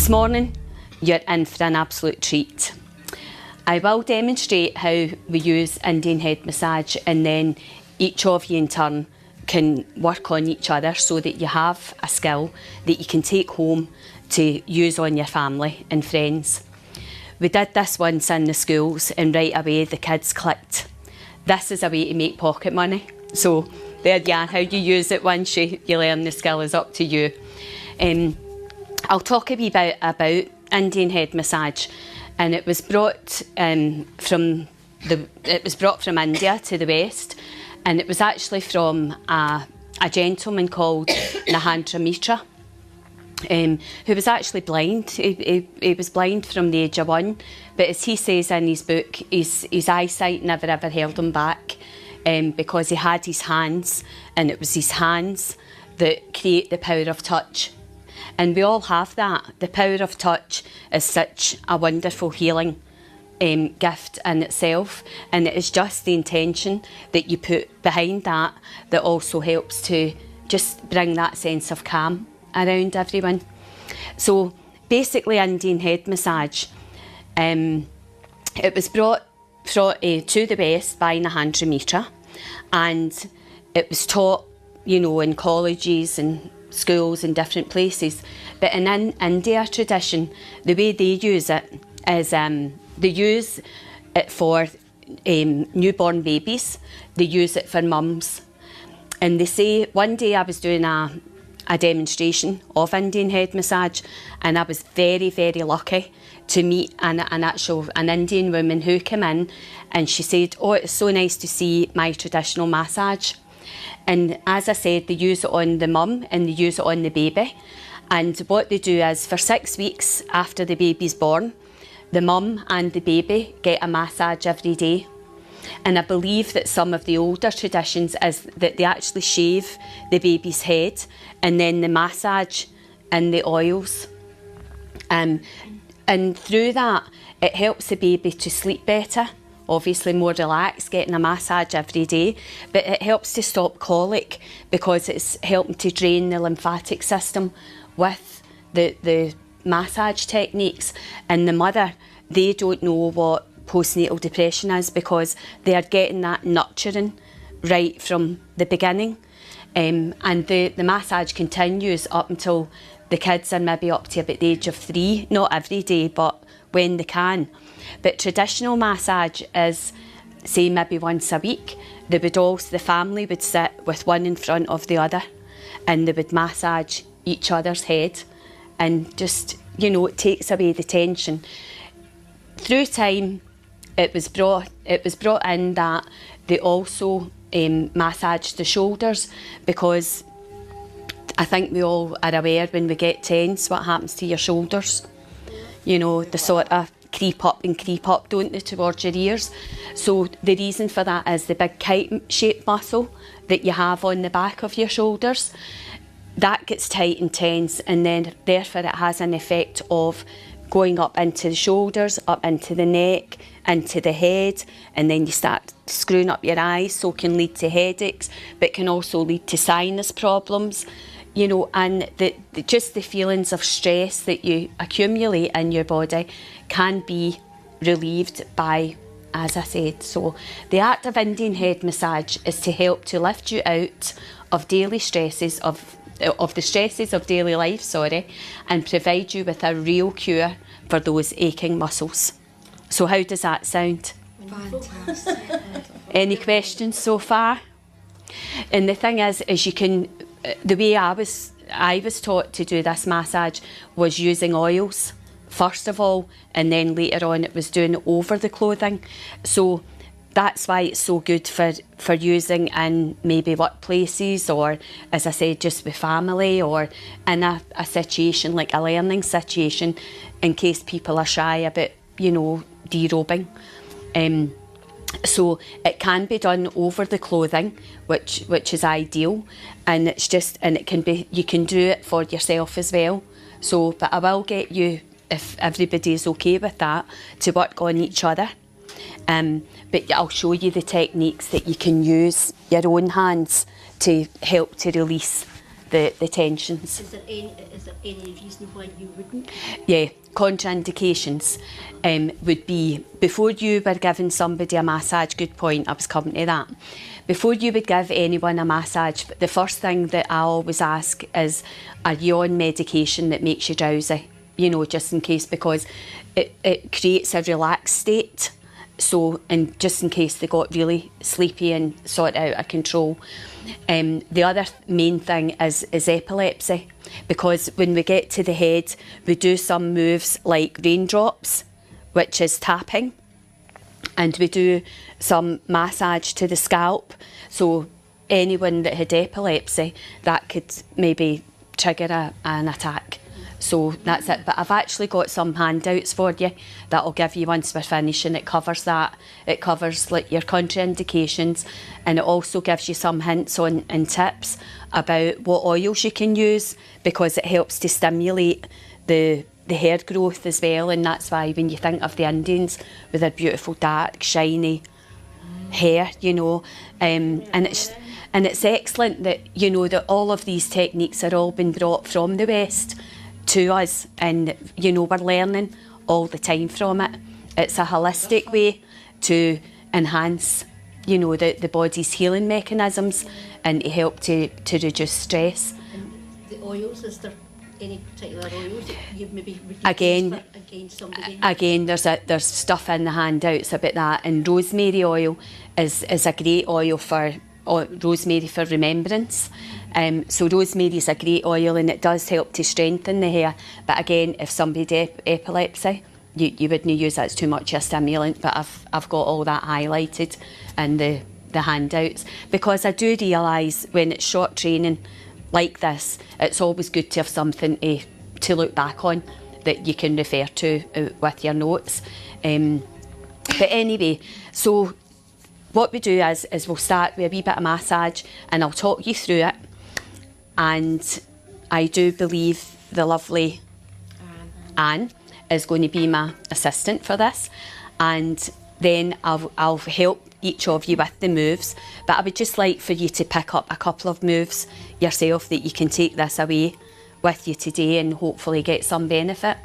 This morning, you're in for an absolute treat. I will demonstrate how we use Indian head massage, and then each of you in turn can work on each other so that you have a skill that you can take home to use on your family and friends. We did this once in the schools, and right away the kids clicked. This is a way to make pocket money. So there you are. How you use it once you learn the skill is up to you. I'll talk a wee bit about Indian head massage, and it was brought from India to the West, and it was actually from a gentleman called Narendra Mitra, who was actually blind. He was blind from the age of 1, but as he says in his book, his eyesight never ever held him back, because he had his hands, and it was his hands that create the power of touch. And we all have that. The power of touch is such a wonderful healing gift in itself, and it is just the intention that you put behind that that also helps to just bring that sense of calm around everyone. So basically, Indian head massage, it was brought to the West by Narendra Mitra, and it was taught, in colleges and schools in different places. But in India tradition, the way they use it is they use it for newborn babies. They use it for mums. And they say, one day I was doing a demonstration of Indian head massage, and I was very, very lucky to meet an Indian woman who came in, and she said, "Oh, it's so nice to see my traditional massage." And as I said, they use it on the mum and they use it on the baby. And what they do is, for 6 weeks after the baby's born, the mum and the baby get a massage every day. And I believe that some of the older traditions is that they actually shave the baby's head and then they massage in the oils. And through that, it helps the baby to sleep better, obviously more relaxed, getting a massage every day, but it helps to stop colic because it's helping to drain the lymphatic system with the massage techniques. And the mother, they don't know what postnatal depression is because they are getting that nurturing right from the beginning. And the massage continues up until the kids are maybe up to about the age of 3, not every day, but when they can. But traditional massage is, say, maybe once a week. The family would sit with one in front of the other, and they would massage each other's head, and just, it takes away the tension. Through time, it was brought in that they also massage the shoulders, because I think we all are aware when we get tense what happens to your shoulders. They sort of creep up, don't they, towards your ears. So the reason for that is the big kite-shaped muscle that you have on the back of your shoulders. That gets tight and tense, and then therefore it has an effect of going up into the shoulders, up into the neck, into the head, and then you start screwing up your eyes, so it can lead to headaches, but can also lead to sinus problems, and just the feelings of stress that you accumulate in your body can be relieved by, as I said. So the art of Indian head massage is to help to lift you out of daily stresses, of the stresses of daily life, and provide you with a real cure for those aching muscles. So how does that sound? Fantastic. Any questions so far? And the thing is you can, the way I was taught to do this massage was using oils first of all, and then later on it was doing it over the clothing. So that's why it's so good for using in maybe workplaces, or, as I said, just with family, or in a situation like a learning situation, in case people are shy about, derobing. So it can be done over the clothing, which is ideal, and you can do it for yourself as well. So, but I will get you, if everybody's okay with that, to work on each other. But I'll show you the techniques that you can use your own hands to help to release the tensions. Is there any reason why you wouldn't? Yeah, contraindications would be before you were giving somebody a massage. Good point, I was coming to that. Before you would give anyone a massage, the first thing that I always ask is, are you on medication that makes you drowsy? You know, just in case, because it creates a relaxed state. So, and just in case they got really sleepy and sort of out of control. The other main thing is epilepsy, because when we get to the head, we do some moves like raindrops, which is tapping, and we do some massage to the scalp. So anyone that had epilepsy, that could maybe trigger an attack. So that's it. But I've actually got some handouts for you that I'll give you once we're finishing. It covers that. It covers like your contraindications, and it also gives you some hints on and tips about what oils you can use, because it helps to stimulate the hair growth as well. And that's why when you think of the Indians with their beautiful dark shiny hair, you know, and it's excellent that, you know, that all of these techniques are all been brought from the West to us, and you know, we're learning all the time from it. It's a holistic way to enhance, you know, the body's healing mechanisms and to help to reduce stress. And the oils, is there any particular oils that you maybe again somebody? Again, there's stuff in the handouts about that, and rosemary oil is a great oil for rosemary for remembrance. So rosemary is a great oil, and it does help to strengthen the hair. But again, if somebody had epilepsy, you wouldn't use that. It's too much a stimulant. But I've got all that highlighted in the handouts, because I do realise when it's short training like this, it's always good to have something to look back on that you can refer to with your notes. But anyway, so what we do is we'll start with a wee bit of massage, and I'll talk you through it. And I do believe the lovely Anne is going to be my assistant for this, and then I'll help each of you with the moves. But I would just like for you to pick up a couple of moves yourself that you can take this away with you today and hopefully get some benefit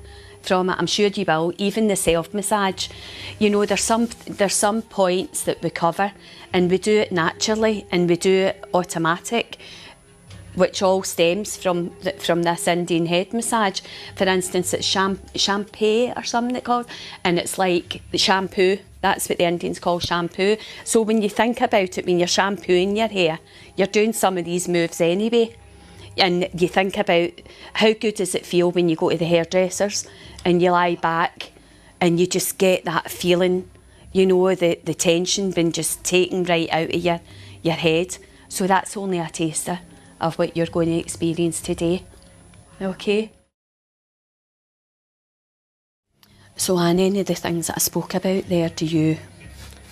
from it. I'm sure you will. Even the self-massage, you know, there's some points that we cover, and we do it naturally and we do it automatic, which all stems from this Indian head massage. For instance, it's shampoo or something it's called, and it's like the shampoo. That's what the Indians call shampoo. So when you think about it, when you're shampooing your hair, you're doing some of these moves anyway. And you think about how good does it feel when you go to the hairdressers and you lie back and you just get that feeling, you know, the tension being just taken right out of your head. So that's only a taster of what you're going to experience today. Okay? So Anne, any of the things that I spoke about there, do you...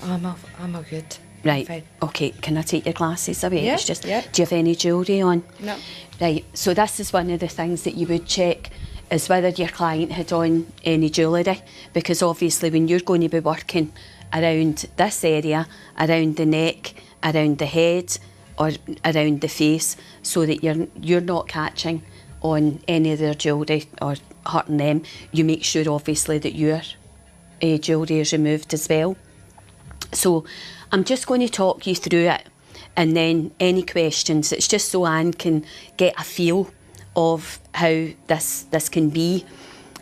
I'm all good. Right, Fine. okay, can I take your glasses away? Yeah, It's just, yeah. Do you have any jewellery on? No. Right, so this is one of the things that you would check, is whether your client had on any jewellery, because obviously when you're going to be working around this area, around the neck, around the head, or around the face, so that you're not catching on any of their jewellery or hurting them, you make sure obviously that your jewellery is removed as well. So I'm just going to talk you through it, and then any questions, it's just so Anne can get a feel of how this can be,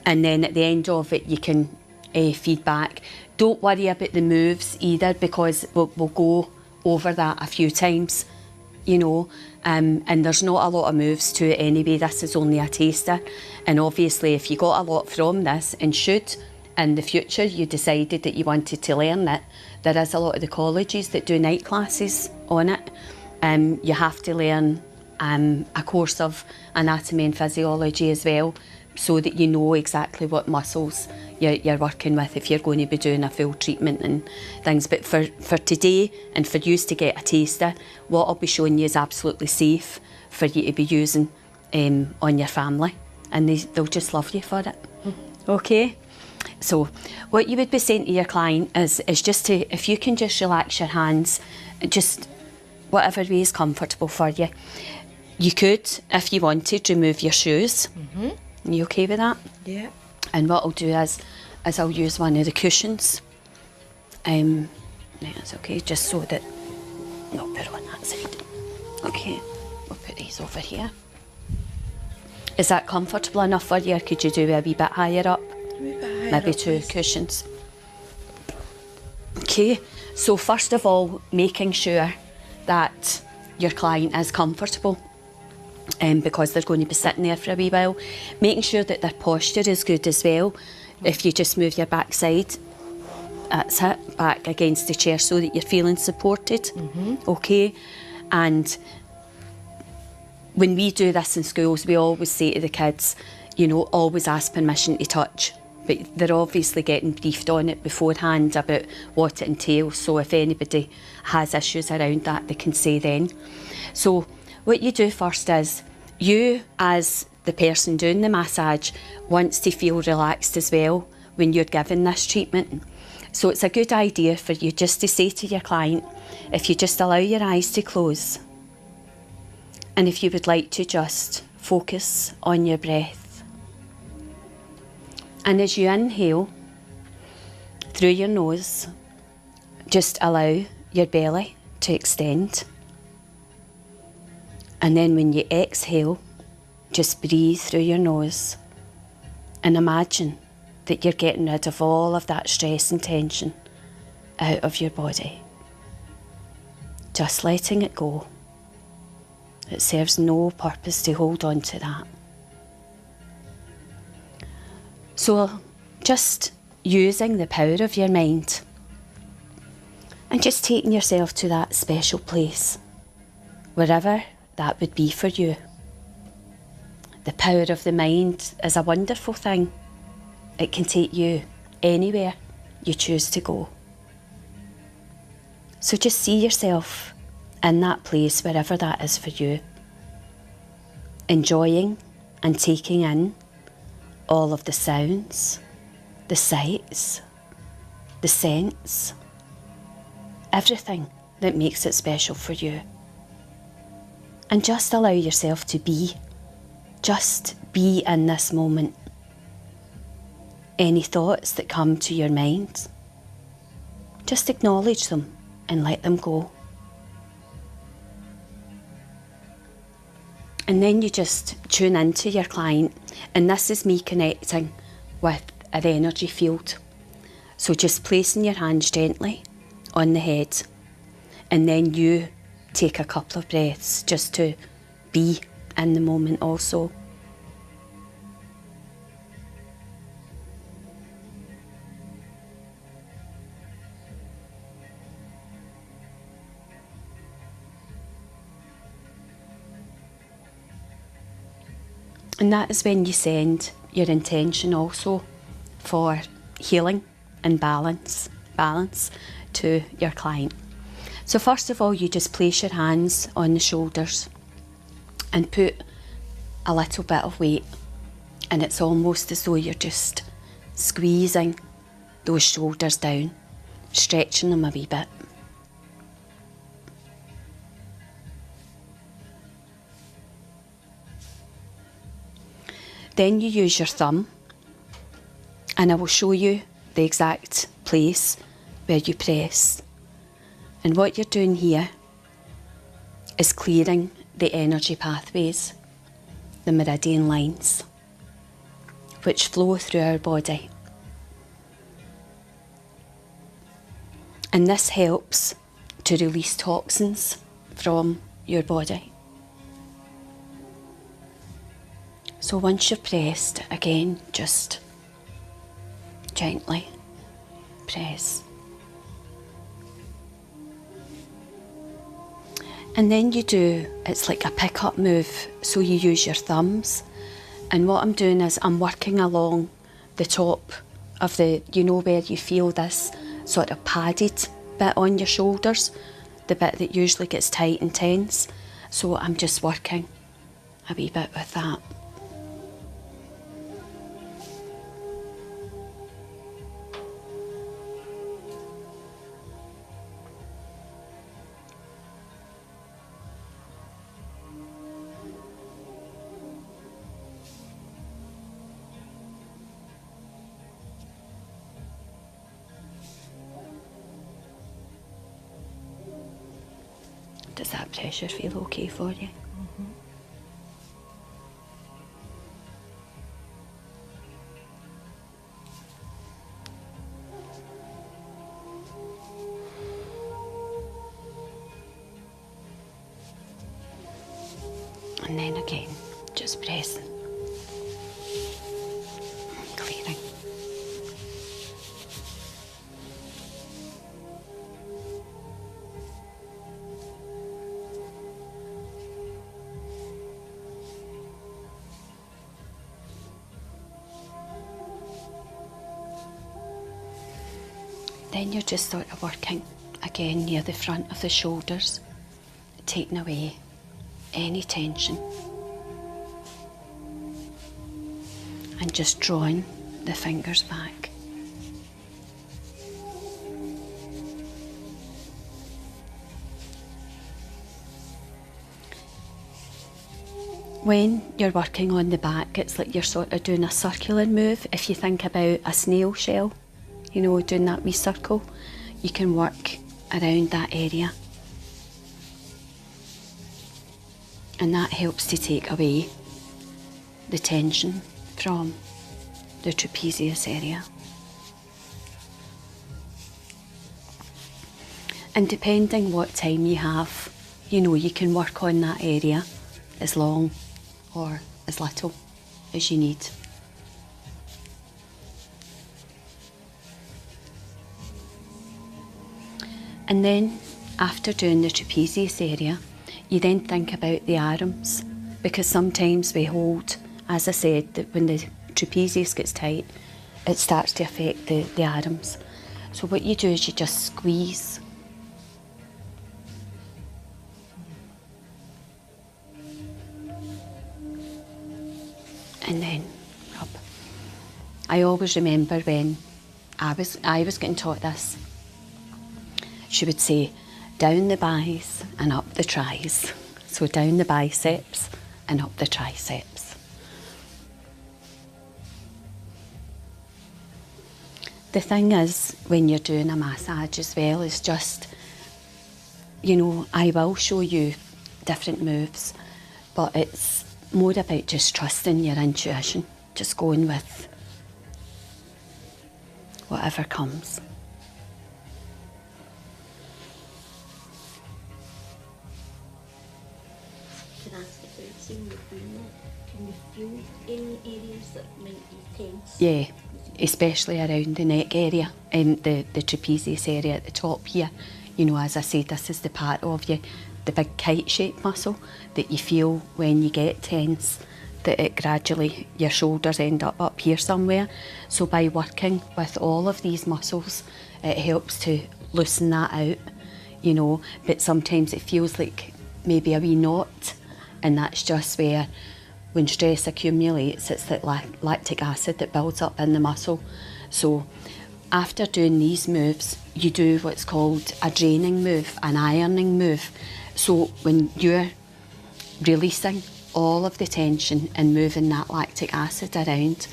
and then at the end of it you can feedback. Don't worry about the moves either, because we'll go over that a few times, you know, and there's not a lot of moves to it anyway. This is only a taster, and obviously if you got a lot from this and should in the future you decided that you wanted to learn it, there is a lot of the colleges that do night classes on it. You have to learn a course of anatomy and physiology as well, so that you know exactly what muscles you're working with if you're going to be doing a full treatment and things. But for today, and for you to get a taster, what I'll be showing you is absolutely safe for you to be using on your family, and they'll just love you for it. Okay? So what you would be saying to your client is just to, if you can just relax your hands, just whatever way is comfortable for you. You could, if you wanted, remove your shoes. Are you okay with that? Yeah. And what I'll do is I'll use one of the cushions. Right, that's okay, just so that, no, put it on that side. Okay, we'll put these over here. Is that comfortable enough for you, or could you do a wee bit higher up? A wee bit higher Maybe up, 2 please. cushions. Okay, so first of all, making sure that your client is comfortable, because they're going to be sitting there for a wee while. Making sure that their posture is good as well. If you just move your backside, that's it, back against the chair so that you're feeling supported. Okay, and when we do this in schools, we always say to the kids, you know, always ask permission to touch. But they're obviously getting briefed on it beforehand about what it entails. So if anybody has issues around that, they can say then. So what you do first is, you as the person doing the massage wants to feel relaxed as well when you're given this treatment. So it's a good idea for you just to say to your client, if you just allow your eyes to close, and if you would like to just focus on your breath. And as you inhale through your nose, just allow your belly to extend. And then when you exhale, just breathe through your nose and imagine that you're getting rid of all of that stress and tension out of your body. Just letting it go. It serves no purpose to hold on to that. So just using the power of your mind and just taking yourself to that special place, wherever that would be for you. The power of the mind is a wonderful thing. It can take you anywhere you choose to go. So just see yourself in that place, wherever that is for you, enjoying and taking in all of the sounds, the sights, the scents, everything that makes it special for you. And just allow yourself to be. Just be in this moment. Any thoughts that come to your mind, just acknowledge them and let them go. And then you just tune into your client, and this is me connecting with an energy field. So just placing your hands gently on the head, and then you take a couple of breaths just to be in the moment also. And that is when you send your intention also for healing and balance to your client. So first of all, you just place your hands on the shoulders and put a little bit of weight, and it's almost as though you're just squeezing those shoulders down, stretching them a wee bit. Then you use your thumb, and I will show you the exact place where you press. And what you're doing here is clearing the energy pathways, the meridian lines, which flow through our body. And this helps to release toxins from your body. So once you've pressed, again, just gently press. And then you do, it's like a pick-up move, so you use your thumbs. And what I'm doing is I'm working along the top of the, you know, where you feel this sort of padded bit on your shoulders, the bit that usually gets tight and tense. So I'm just working a wee bit with that. Does that pressure feel okay for you? And then again, just pressing, clearing. Then you're just sort of working again near the front of the shoulders, taking away any tension and just drawing the fingers back. When you're working on the back, it's like you're sort of doing a circular move. If you think about a snail shell, you know, doing that wee circle, you can work around that area. And that helps to take away the tension from the trapezius area. And depending what time you have, you know, you can work on that area as long or as little as you need. And then after doing the trapezius area, you then think about the arms, because sometimes we hold, as I said, that when the trapezius gets tight, it starts to affect the arms. So what you do is you just squeeze. And then rub. I always remember when I was getting taught this, she would say, down the bis and up the tris. So down the biceps and up the triceps. The thing is, when you're doing a massage as well, is just, you know, I will show you different moves, but it's more about just trusting your intuition, just going with whatever comes. Can I ask about seeing the doing that? Can you feel any areas that might be tense? Yeah, especially around the neck area and the trapezius area at the top here. You know, as I said, this is the part of you, the big kite-shaped muscle that you feel when you get tense, that it gradually, your shoulders end up here somewhere. So by working with all of these muscles, it helps to loosen that out, you know, but sometimes it feels like maybe a wee knot, and that's just where, when stress accumulates, it's that lactic acid that builds up in the muscle. So after doing these moves, you do what's called a draining move, an ironing move. So when you're releasing all of the tension and moving that lactic acid around,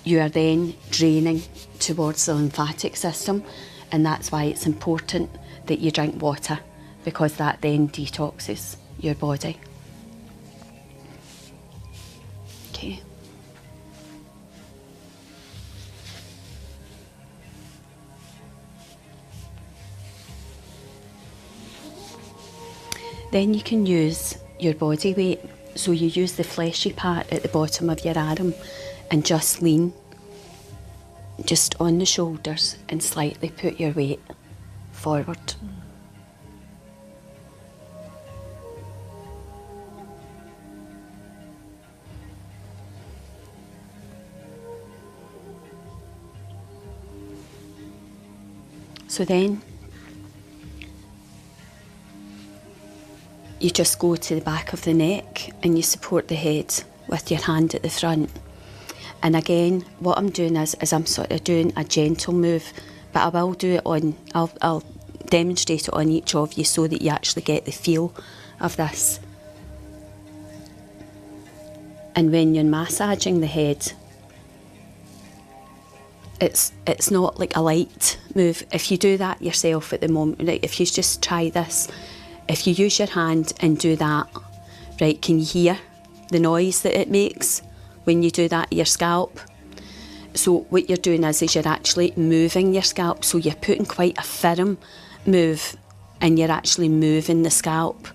you are then draining towards the lymphatic system, and that's why it's important that you drink water, because that then detoxes your body. Okay. Then you can use your body weight. So you use the fleshy part at the bottom of your arm and just lean just on the shoulders and slightly put your weight forward. So then you just go to the back of the neck and you support the head with your hand at the front. And again, what I'm doing is I'm sort of doing a gentle move, but I will do it on, I'll demonstrate it on each of you so that you actually get the feel of this. And when you're massaging the head, it's not like a light move. If you do that yourself at the moment, like if you just try this, if you use your hand and do that, right, can you hear the noise that it makes when you do that to your scalp? So what you're doing is you're actually moving your scalp, so you're putting quite a firm move, and you're actually moving the scalp,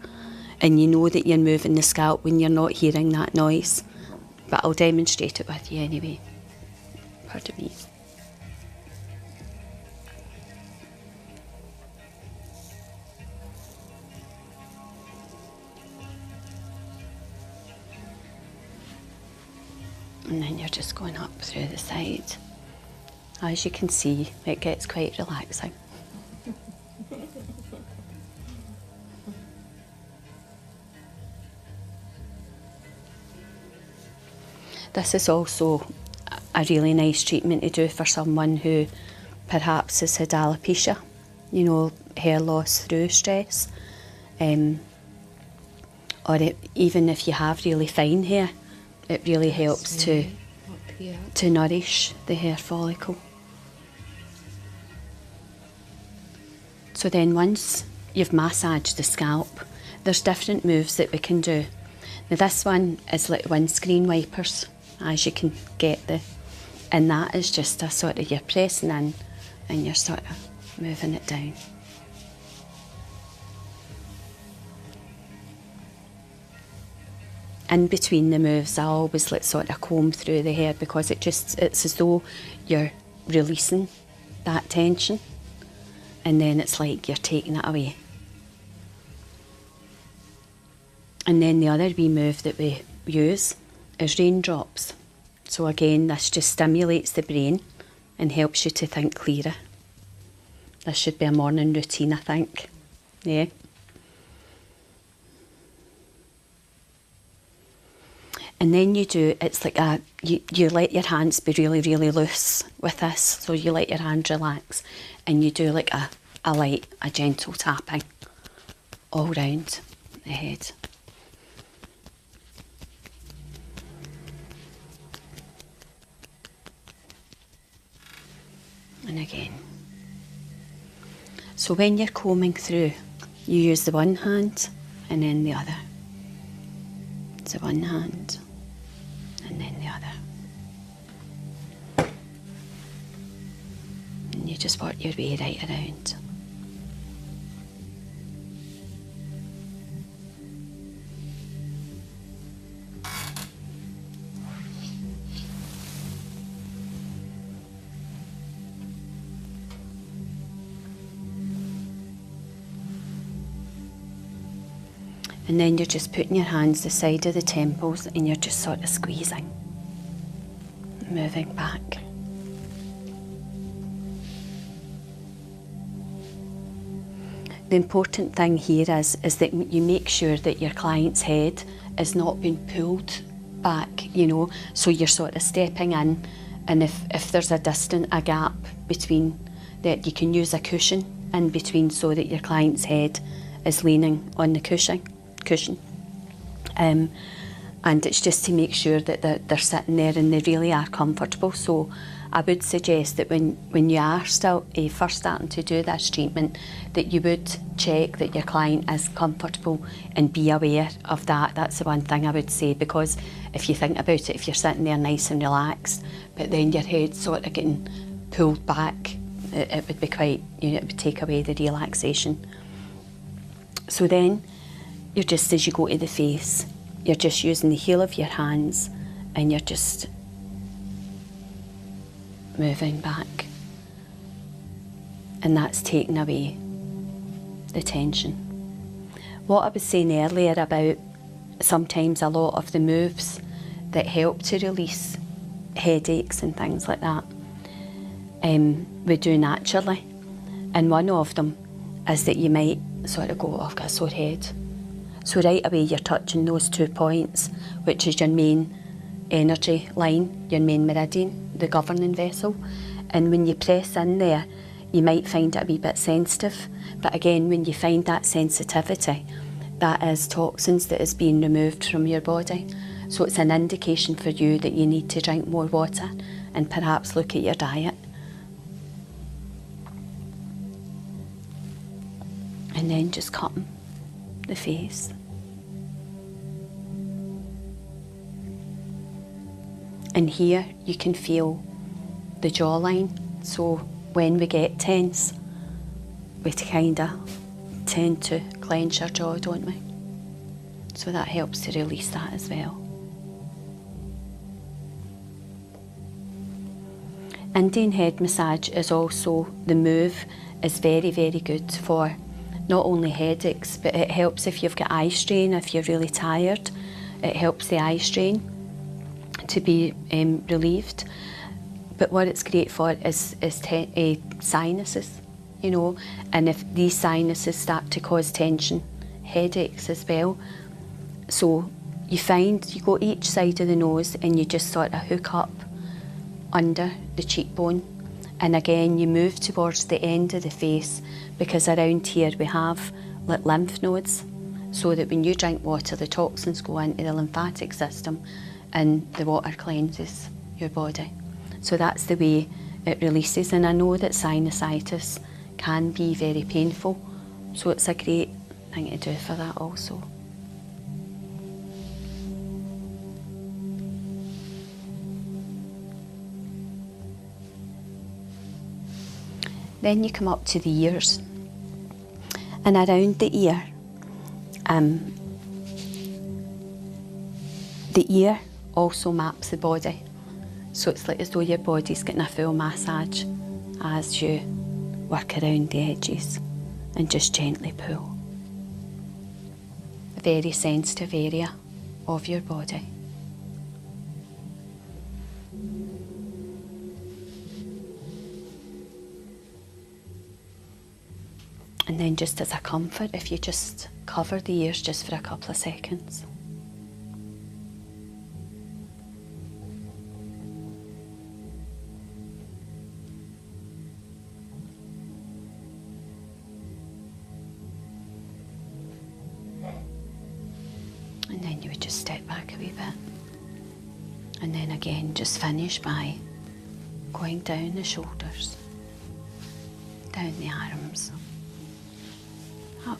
and you know that you're moving the scalp when you're not hearing that noise. But I'll demonstrate it with you anyway. Pardon me. And then you're just going up through the side. As you can see, it gets quite relaxing. This is also a really nice treatment to do for someone who perhaps has had alopecia, you know, hair loss through stress. Even if you have really fine hair, it really helps to nourish the hair follicle. So then once you've massaged the scalp, there's different moves that we can do. Now this one is like windscreen wipers, as you can get and that is just a sort of, you're pressing in and you're sort of moving it down. In between the moves, I always sort of comb through the hair, because it's as though you're releasing that tension, and then it's like you're taking it away. And then the other wee move that we use is raindrops. So again, this just stimulates the brain and helps you to think clearer. This should be a morning routine, I think. Yeah. And then you do, it's like you let your hands be really, really loose with this. So you let your hand relax, and you do like a gentle tapping all round the head. And again. So when you're combing through, you use the one hand and then the other. So one hand and then the other. And you just work your way right around. And then you're just putting your hands the side of the temples, and you're just sort of squeezing, moving back. The important thing here is that you make sure that your client's head is not being pulled back, you know, so you're sort of stepping in, and if there's a gap between, that you can use a cushion in between, so that your client's head is leaning on the cushion. And it's just to make sure that they're sitting there and they really are comfortable. So I would suggest that when you are still first starting to do this treatment, that you would check that your client is comfortable and be aware of that. That's the one thing I would say, because if you think about it, if you're sitting there nice and relaxed, but then your head's sort of getting pulled back, it would be quite, you know, it would take away the relaxation. So then, you're just, as you go to the face, you're just using the heel of your hands, and you're just moving back. And that's taking away the tension. What I was saying earlier about sometimes a lot of the moves that help to release headaches and things like that, we do naturally. And one of them is that you might sort of go, oh, I've got a sore head. So right away you're touching those 2 points, which is your main energy line, your main meridian, the governing vessel. And when you press in there, you might find it a wee bit sensitive. But again, when you find that sensitivity, that is toxins that is being removed from your body. So it's an indication for you that you need to drink more water and perhaps look at your diet. And then just cutting the face. And here you can feel the jawline. So when we get tense, we kind of tend to clench our jaw, don't we? So that helps to release that as well. Indian head massage is also, the move is very, very good for not only headaches, but it helps if you've got eye strain, if you're really tired. It helps the eye strain to be relieved. But what it's great for is sinuses, you know, and if these sinuses start to cause tension, headaches as well. So you find you go each side of the nose and you just sort of hook up under the cheekbone, and again you move towards the end of the face, because around here we have like lymph nodes, so that when you drink water the toxins go into the lymphatic system and the water cleanses your body. So that's the way it releases. And I know that sinusitis can be very painful, so it's a great thing to do for that also. Then you come up to the ears, and around the ear also maps the body. So it's like as though your body's getting a full massage as you work around the edges and just gently pull. A very sensitive area of your body. And then just as a comfort, if you just cover the ears just for a couple of seconds. And then you would just step back a wee bit. And then again, just finish by going down the shoulders, down the arms, up.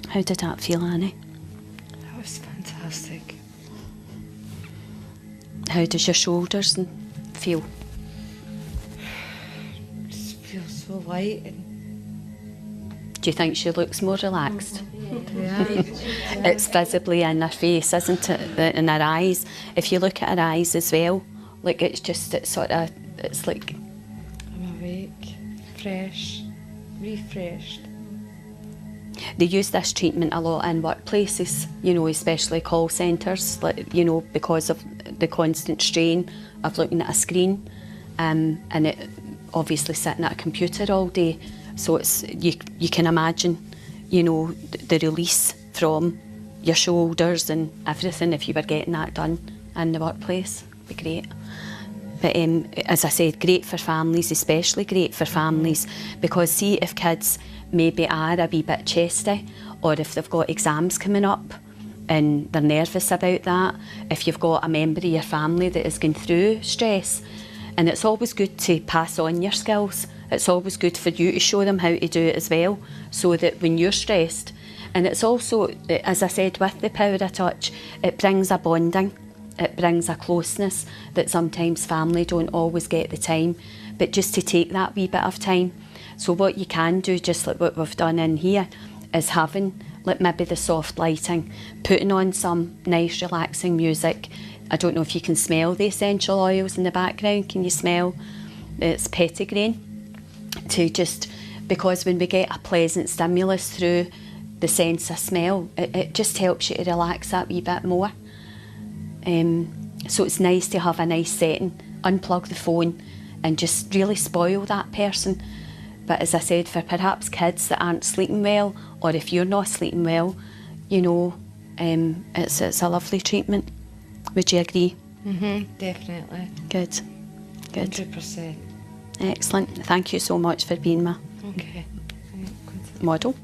How did that feel, Annie? That was fantastic. How does your shoulders feel? Just feels so light and Do you think she looks more relaxed? yeah. It's visibly in her face, isn't it? In her eyes. If you look at her eyes as well, like it's like I'm awake, fresh, refreshed. they use this treatment a lot in workplaces, you know, especially call centres, like, you know, because of the constant strain of looking at a screen, and it obviously sitting at a computer all day. So it's you can imagine, you know, the release from your shoulders and everything if you were getting that done in the workplace. It'd be great. But as I said, great for families, especially great for families, because see if kids maybe are a wee bit chesty, or if they've got exams coming up and they're nervous about that, if you've got a member of your family that is going through stress, and it's always good to pass on your skills. It's always good for you to show them how to do it as well, so that when you're stressed, and it's also, as I said, with the power of touch, it brings a bonding. It brings a closeness that sometimes family don't always get the time, but just to take that wee bit of time. So what you can do, just like what we've done in here, is having like maybe the soft lighting, putting on some nice relaxing music. I don't know if you can smell the essential oils in the background. Can you smell? It's petitgrain. To just, because when we get a pleasant stimulus through the sense of smell, it just helps you to relax that wee bit more. So it's nice to have a nice setting, unplug the phone and just really spoil that person. But as I said, for perhaps kids that aren't sleeping well, or if you're not sleeping well, you know, it's a lovely treatment. Would you agree? Definitely. Good. 100%. Excellent. Thank you so much for being my Okay. model.